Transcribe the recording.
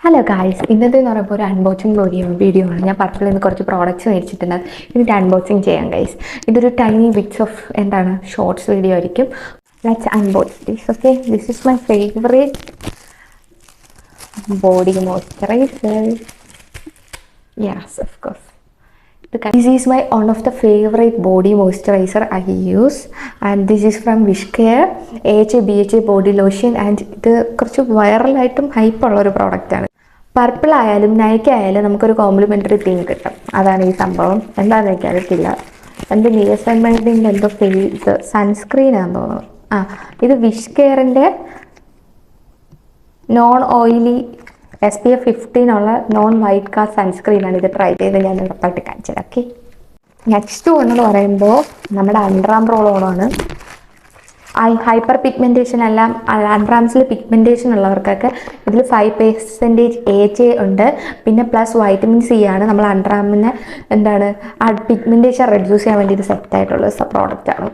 Hello guys, ഇന്നത്തെ എന്ന് പറയുമ്പോൾ ഒരു അൺബോക്സിങ് വീഡിയോ ആണ്. ഞാൻ പർപ്പിളിൽ നിന്ന് കുറച്ച് പ്രോഡക്റ്റ്സ് മേടിച്ചിട്ടുണ്ട്. ഇതിൻ്റെ അൺബോക്സിങ് ചെയ്യാം ഗൈസ്. ഇതൊരു tiny bits of shorts video ആയിരിക്കും. Let's unbox this. Okay, this is my favourite body moisturiser. Yes, of course. This is my one of the favorite body moisturizer I use, and this is from Wishcare AHA BHA body lotion, and ഇത് കുറച്ച് വൈറലായിട്ടും ഹൈപ്പുള്ള ഒരു പ്രോഡക്റ്റാണ്. Purple ആയാലും നൈക്ക ആയാലും നമുക്കൊരു complimentary theme കിട്ടും. അതാണ് ഈ സംഭവം. എന്താണെന്ന് എനിക്ക് അറിയത്തില്ല. എൻ്റെ നിയസൺമെൻറ്റിൻ്റെ എന്തോ ഫേസ് സൺസ്ക്രീനാണെന്ന് തോന്നുന്നു. ഇത് വിഷ്കെയറിൻ്റെ നോൺ ഓയിലി SPF 15 ഉള്ള നോൺ വൈറ്റ് കാസ്റ്റ് സൺസ്ക്രീനാണ്. ഇത് ട്രൈ ചെയ്ത് ഞാൻ ഉറപ്പായിട്ട് കാണിച്ചത്. ഓക്കെ, നെക്സ്റ്റ് എന്ന് പറയുമ്പോൾ നമ്മുടെ അണ്ടർ റോളോണാണ്. ഹൈപ്പർ പിഗ്മെൻറ്റേഷൻ എല്ലാം അണ്ടർആംസിൽ പിഗ്മെൻറ്റേഷൻ ഉള്ളവർക്കൊക്കെ ഇതിൽ 5% AHA ഉണ്ട്. പിന്നെ പ്ലസ് വൈറ്റമിൻ C ആണ്. നമ്മൾ അണ്ടർആമിനെ പിഗ്മെൻറ്റേഷൻ റെഡ്യൂസ് ചെയ്യാൻ വേണ്ടി ഇത് സെറ്റ് ആയിട്ടുള്ള പ്രോഡക്റ്റാണ്.